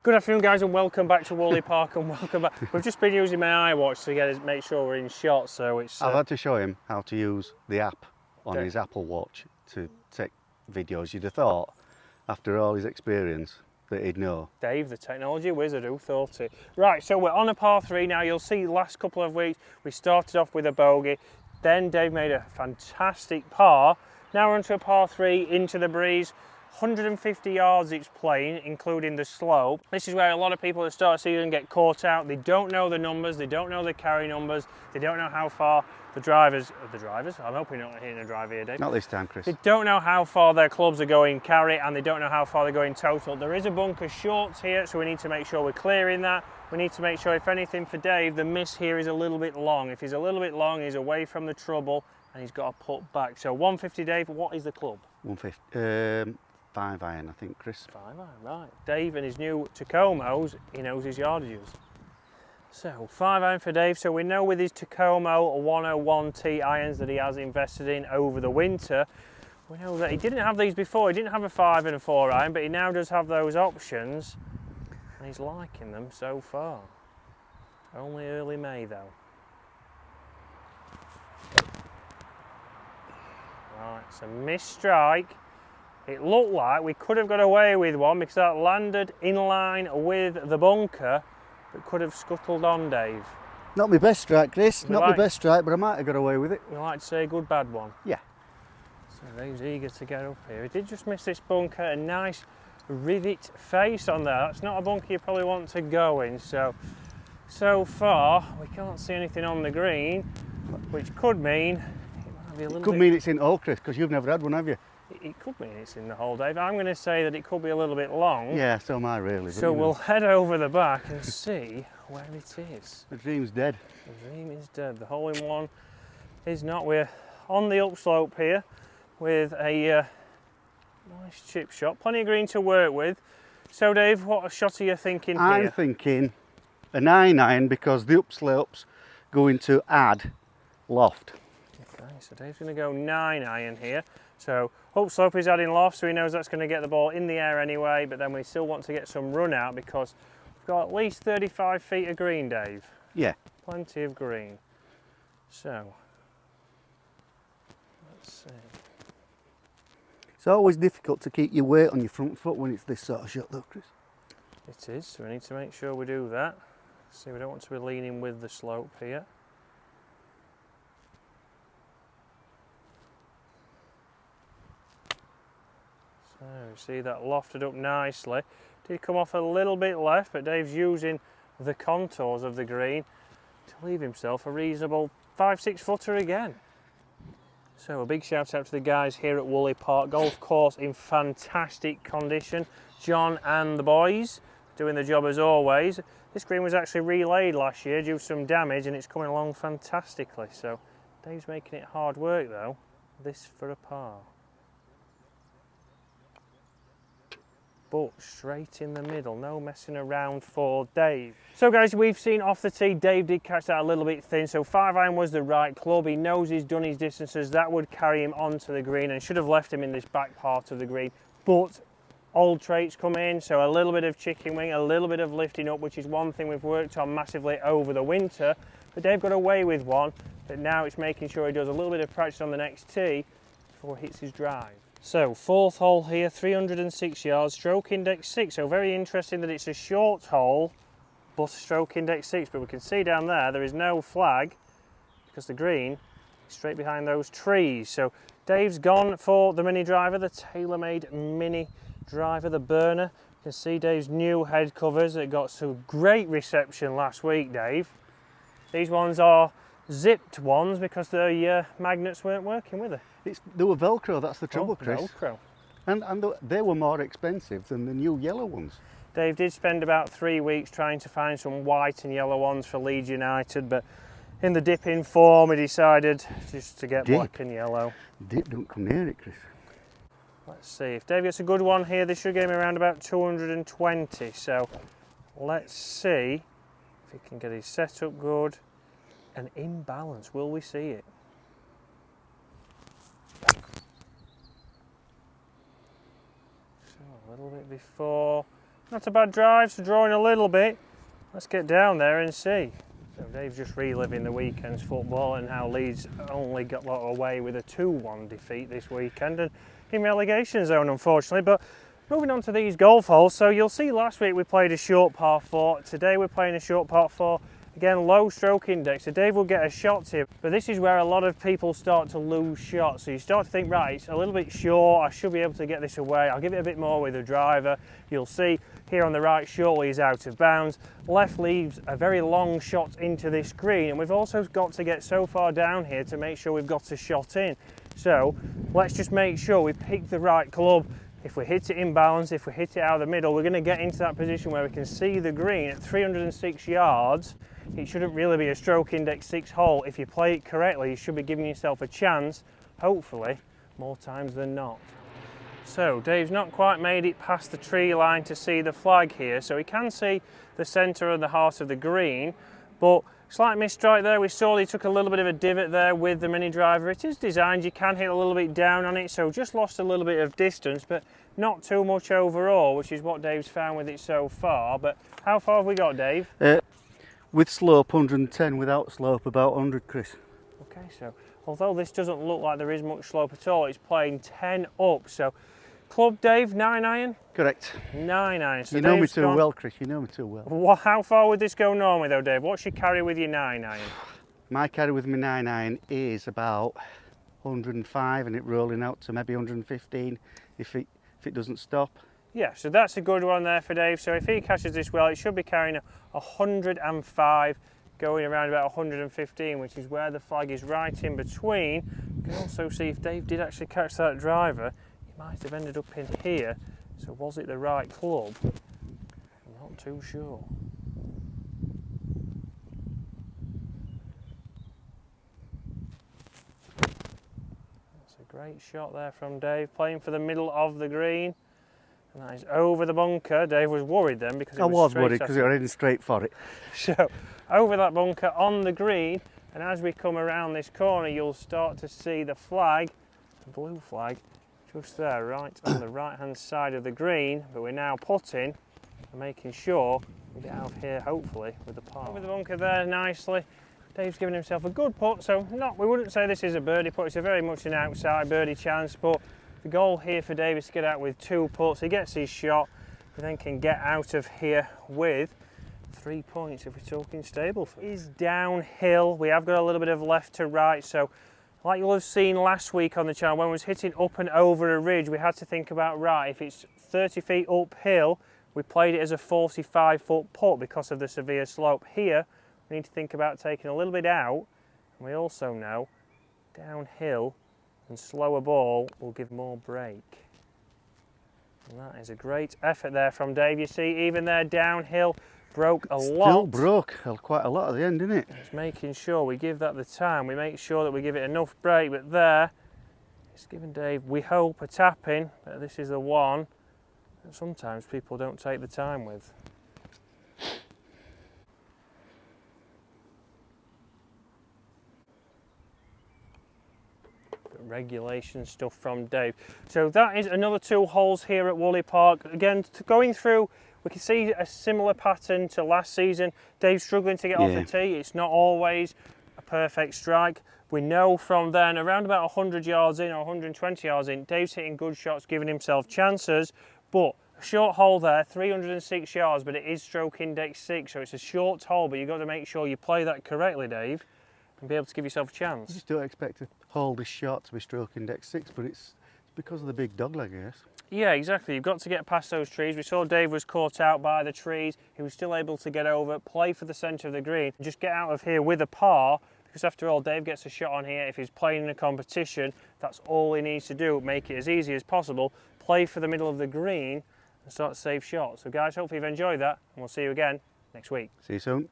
Good afternoon guys and welcome back to Whalley Park and welcome back. We've just been using my iWatch to make sure we're in shot, so it's... I've had to show him how to use the app on his Apple Watch to take videos. You'd have thought, after all his experience, that he'd know. Dave, the technology wizard, who thought it? Right, so we're on a par 3 now. You'll see the last couple of weeks we started off with a bogey, then Dave made a fantastic par. Now we're onto a par 3 into the breeze. 150 yards it's playing, including the slope. This is where a lot of people that start season get caught out. They don't know the numbers, they don't know the carry numbers, they don't know how far the drivers, I'm hoping you're not hitting a driver here, Dave. Not this time, Chris. They don't know how far their clubs are going carry, and they don't know how far they're going total. There is a bunker shorts here, so we need to make sure we're clearing that. We need to make sure, if anything for Dave, the miss here is a little bit long. If he's a little bit long, he's away from the trouble, and he's got to put back. So 150, Dave, what is the club? 150. 5 iron, I think, Chris. 5 iron, right. Dave and his new Tacomos, he knows his yardages. So 5 iron for Dave. So we know with his Tacomo 101T irons that he has invested in over the winter, we know that he didn't have these before. He didn't have a 5 and a 4 iron, but he now does have those options, and he's liking them so far. Only early May though. Right, it's a missed strike. It looked like we could have got away with one because that landed in line with the bunker, but could have scuttled on, Dave. Not my best strike, Chris. Not my best strike, but I might have got away with it. We like to say good, bad one. Yeah. So Dave's eager to get up here. He did just miss this bunker, a nice rivet face on there. That's not a bunker you probably want to go in. So far, we can't see anything on the green, which could mean it might be a little bit... Could mean it's in all, Chris, because you've never had one, have you? It could mean it's in the hole, Dave. I'm going to say that it could be a little bit long. Yeah, so am I really. So we'll head over the back and see where it is. The dream's dead. The dream is dead. The hole in one is not. We're on the upslope here with a nice chip shot. Plenty of green to work with. So Dave, what shot are you thinking here? I'm thinking a 9 iron because the upslope's going to add loft. Okay, so Dave's going to go 9 iron here. So upslope is adding loft, so he knows that's going to get the ball in the air anyway, but then we still want to get some run out because we've got at least 35 feet of green, Dave. Yeah. Plenty of green. So, let's see. It's always difficult to keep your weight on your front foot when it's this sort of shot though, Chris. It is, so we need to make sure we do that. See, we don't want to be leaning with the slope here. So you see that lofted up nicely. Did come off a little bit left, but Dave's using the contours of the green to leave himself a reasonable 5-6 footer again. So a big shout out to the guys here at Whalley Park Golf Course in fantastic condition. John and the boys doing the job as always. This green was actually relayed last year due to some damage and it's coming along fantastically. So Dave's making it hard work though. This for a par. But straight in the middle, no messing around for Dave. So guys, we've seen off the tee, Dave did catch that a little bit thin, so 5 iron was the right club. He knows he's done his distances, that would carry him onto the green and should have left him in this back part of the green. But old traits come in, so a little bit of chicken wing, a little bit of lifting up, which is one thing we've worked on massively over the winter. But Dave got away with one, but now it's making sure he does a little bit of practice on the next tee before he hits his drive. So, 4th hole here, 306 yards, stroke index 6. So very interesting that it's a short hole, but stroke index 6. But we can see down there is no flag because the green is straight behind those trees. So Dave's gone for the mini driver, the TaylorMade mini driver, the burner. You can see Dave's new head covers that got some great reception last week, Dave. These ones are zipped ones because the magnets weren't working with it. They were Velcro, that's the trouble, Chris. Velcro. And they were more expensive than the new yellow ones. Dave did spend about 3 weeks trying to find some white and yellow ones for Leeds United, but in the dip in form he decided just to get black and yellow. Dip don't come near it, Chris. Let's see, if Dave gets a good one here, this should get him around about 220, so let's see if he can get his setup good and in balance. Will we see it? A little bit before, Not a bad drive, so drawing a little bit. Let's get down there and see. So Dave's just reliving the weekend's football and how Leeds only got away with a 2-1 defeat this weekend and in relegation zone, unfortunately. But moving on to these golf holes, so you'll see last week we played a short par 4. Today we're playing a short par 4. Again, low stroke index, so Dave will get a shot here. But this is where a lot of people start to lose shots. So you start to think, right, it's a little bit short, I should be able to get this away. I'll give it a bit more with the driver. You'll see here on the right, shortly he's out of bounds. Left leaves a very long shot into this green, and we've also got to get so far down here to make sure we've got a shot in. So let's just make sure we pick the right club. If we hit it in balance, if we hit it out of the middle, we're going to get into that position where we can see the green at 306 yards. It shouldn't really be a stroke index 6 hole. If you play it correctly, you should be giving yourself a chance, hopefully, more times than not. So Dave's not quite made it past the tree line to see the flag here, so he can see the centre and the heart of the green, but slight misstrike there. We saw he took a little bit of a divot there with the mini driver. It is designed, you can hit a little bit down on it, so just lost a little bit of distance, but not too much overall, which is what Dave's found with it so far. But how far have we got, Dave? With slope 110, without slope about 100, Chris. Okay, so although this doesn't look like there is much slope at all, it's playing 10 up. So club, Dave, 9 iron? Correct. 9 iron. So you know me too well, Chris, you know me too well. How far would this go normally though, Dave? What's your carry with your 9 iron? My carry with my 9 iron is about 105 and it rolling out to maybe 115 if it doesn't stop. Yeah, so that's a good one there for Dave. So if he catches this well, it should be carrying 105, going around about 115, which is where the flag is right in between. You can also see if Dave did actually catch that driver, he might have ended up in here. So was it the right club? I'm not too sure. That's a great shot there from Dave, playing for the middle of the green. And that is over the bunker. Dave was worried then because it was worried because they were heading straight for it. So over that bunker on the green, and as we come around this corner, you'll start to see the flag, the blue flag, just there, right on the right-hand side of the green. But we're now putting and making sure we get out of here, hopefully, with the par. Over the bunker there nicely. Dave's given himself a good putt, so we wouldn't say this is a birdie putt. It's a very much an outside birdie chance, but the goal here for Dave is to get out with 2 putts. He gets his shot, he then can get out of here with 3 points if we're talking Stableford. It is downhill. We have got a little bit of left to right, so like you'll have seen last week on the channel, when we was hitting up and over a ridge, we had to think about, right, if it's 30 feet uphill, we played it as a 45-foot putt because of the severe slope. Here, we need to think about taking a little bit out, and we also know downhill and slower ball will give more break. And that is a great effort there from Dave. You see, even there downhill, broke a lot. Still broke quite a lot at the end, didn't it? It's making sure we give that the time. We make sure that we give it enough break, but there, it's given Dave, we hope, a tap-in, but this is the one that sometimes people don't take the time with. Regulation stuff from Dave. So that is another 2 holes here at Woolley Park. Again, going through, we can see a similar pattern to last season. Dave's struggling to get off the tee. It's not always a perfect strike. We know from then, around about 100 yards in or 120 yards in, Dave's hitting good shots, giving himself chances, but a short hole there, 306 yards, but it is stroke index 6, so it's a short hole, but you've got to make sure you play that correctly, Dave, and be able to give yourself a chance. You just don't expect a hole this short to be stroke index 6, but it's because of the big dog leg, I guess. Yeah, exactly. You've got to get past those trees. We saw Dave was caught out by the trees. He was still able to get over, play for the centre of the green, and just get out of here with a par, because after all, Dave gets a shot on here. If he's playing in a competition, that's all he needs to do. Make it as easy as possible, play for the middle of the green, and start to save shots. So guys, hopefully you've enjoyed that, and we'll see you again next week. See you soon.